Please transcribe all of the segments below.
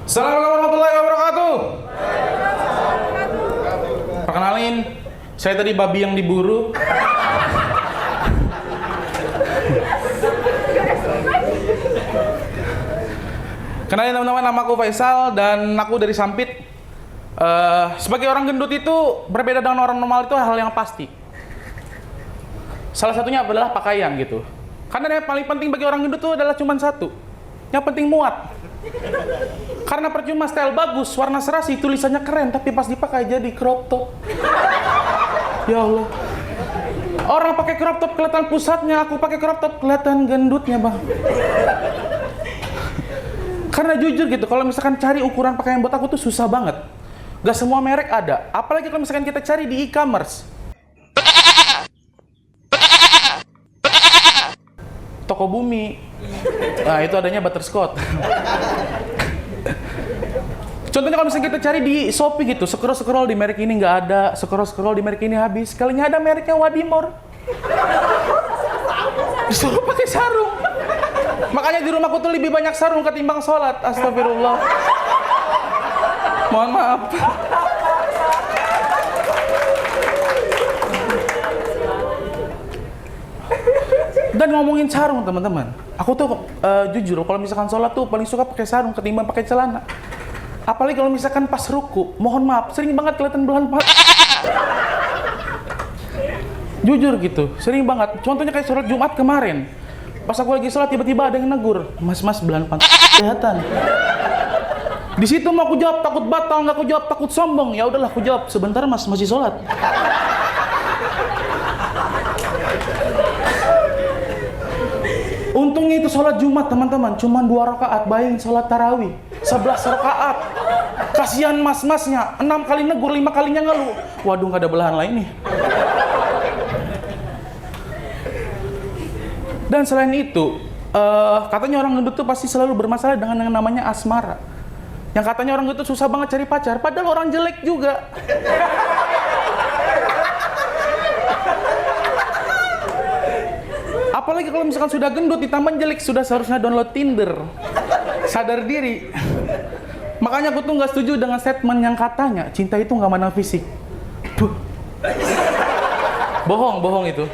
Assalamualaikum warahmatullahi wabarakatuh. Perkenalin, saya tadi babi yang diburu. Kenalin teman-teman, nama aku Faisal dan aku dari Sampit. Sebagai orang gendut itu berbeda dengan orang normal itu hal yang pasti. Salah satunya adalah pakaian gitu. Karena yang paling penting bagi orang gendut itu adalah cuma satu. Yang penting muat. Karena percuma style bagus, warna serasi, tulisannya keren, tapi pas dipakai jadi crop top. Ya Allah. Orang pakai crop top kelihatan pusatnya, aku pakai crop top kelihatan gendutnya, Bang. Karena jujur gitu, kalau misalkan cari ukuran pakaian buat aku tuh susah banget. Gak semua merek ada. Apalagi kalau misalkan kita cari di e-commerce. Toko Bumi. Nah, itu adanya butterscotch. Contohnya kalau misalnya kita cari di Shopee gitu, scroll-scroll di merek ini nggak ada, scroll-scroll di merek ini habis. Kalinya ada mereknya Wadimor. Disuruh pakai sarung. Makanya di rumahku tuh lebih banyak sarung ketimbang sholat. Astagfirullah. Mohon maaf. Dan ngomongin sarung teman-teman, aku tuh jujur kalau misalkan sholat tuh paling suka pakai sarung ketimbang pakai celana. Apalagi kalau misalkan pas ruku, mohon maaf, sering banget kelihatan belahan paha. Jujur gitu, sering banget. Contohnya kayak sholat Jumat kemarin, pas aku lagi sholat tiba-tiba ada yang negur, mas belahan paha kelihatan. Di situ mau aku jawab takut batal, nggak aku jawab takut sombong. Ya udahlah aku jawab, sebentar mas, masih sholat. Untungnya itu sholat Jumat teman-teman, cuma 2 rakaat, bayangin sholat tarawih 11 rakaat. Kasihan mas-masnya, 6 kali negur, 5 kalinya ngeluh. Waduh, nggak ada belahan lain nih. Dan selain itu, katanya orang gendut tuh pasti selalu bermasalah dengan yang namanya asmara. Yang katanya orang gendut susah banget cari pacar, padahal orang jelek juga. Apalagi kalau misalkan sudah gendut ditambah jelek, sudah seharusnya download Tinder. Sadar diri. Makanya aku tuh nggak setuju dengan statement yang katanya cinta itu nggak mandang fisik. Bohong itu.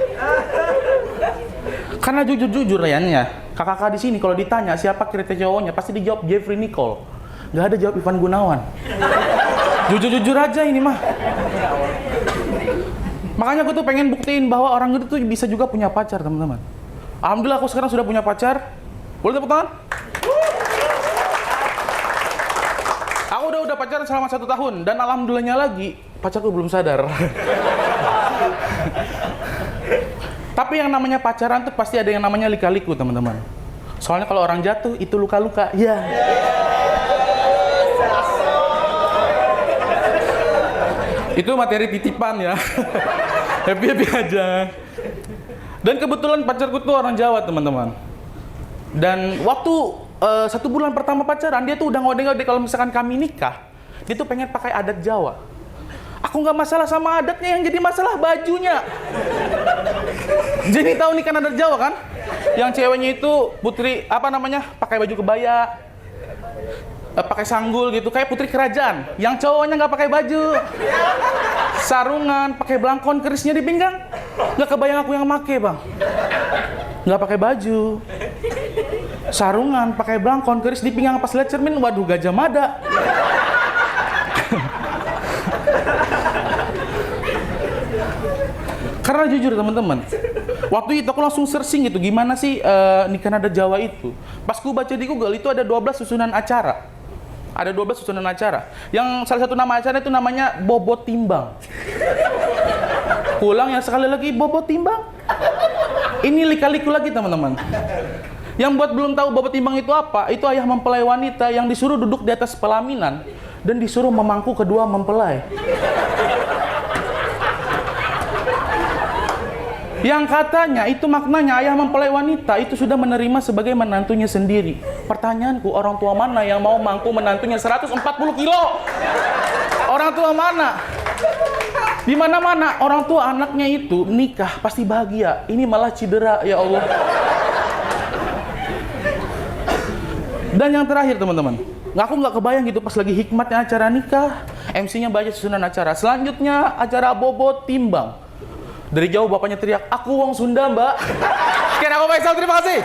Karena jujur ya, kakak-kakak di sini kalau ditanya siapa kriteria cowoknya pasti dijawab Jeffrey Nicole. Nggak ada jawab Ivan Gunawan. Jujur aja ini mah. Makanya aku tuh pengen buktiin bahwa orang itu tuh bisa juga punya pacar, teman-teman. Alhamdulillah aku sekarang sudah punya pacar. Boleh tepuk tangan? Aku udah pacaran selama 1 tahun dan alhamdulillahnya lagi pacarku belum sadar. Tapi yang namanya pacaran tuh pasti ada yang namanya lika-liku, teman-teman. Soalnya kalau orang jatuh itu luka-luka. Ya. Itu materi titipan ya. Happy aja. Dan kebetulan pacarku tuh orang Jawa, teman-teman. Dan waktu 1 bulan pertama pacaran, dia tuh udah ngode-ngode kalau misalkan kami nikah, dia tuh pengen pakai adat Jawa. Aku nggak masalah sama adatnya, yang jadi masalah bajunya. Jadi tahu nih kan adat Jawa kan? Yang ceweknya itu putri pakai baju kebaya, pakai sanggul gitu, kayak putri kerajaan. Yang cowoknya nggak pakai baju, sarungan, pakai belangkon kerisnya di pinggang. Nggak kebayang aku yang make, Bang. Nggak pakai baju, sarungan, pakai belangkon keris di pinggang, pas lihat cermin, waduh Gajah Mada. Karena jujur teman-teman, waktu itu aku langsung searching gitu, gimana sih nikah adat Jawa itu. Pas ku baca di Google itu ada 12 susunan acara. Ada 12 susunan acara. Yang salah satu nama acara itu namanya Bobot Timbang. Pulang yang sekali lagi Bobot Timbang. Ini lika-liku lagi teman-teman. Yang buat belum tahu Bobot Timbang itu apa, itu ayah mempelai wanita yang disuruh duduk di atas pelaminan dan disuruh memangku kedua mempelai. Yang katanya itu maknanya ayah mempelai wanita itu sudah menerima sebagai menantunya sendiri. Pertanyaanku, orang tua mana yang mau mangku menantunya 140 kilo? Orang tua mana? Di mana-mana orang tua anaknya itu nikah pasti bahagia. Ini malah cedera, ya Allah. Dan yang terakhir teman-teman, Aku nggak kebayang gitu pas lagi hikmatnya acara nikah, MC-nya baca susunan acara. Selanjutnya acara bobot timbang. Dari jauh bapaknya teriak, aku wong Sunda mbak. Sekian aku Faisal, terima kasih.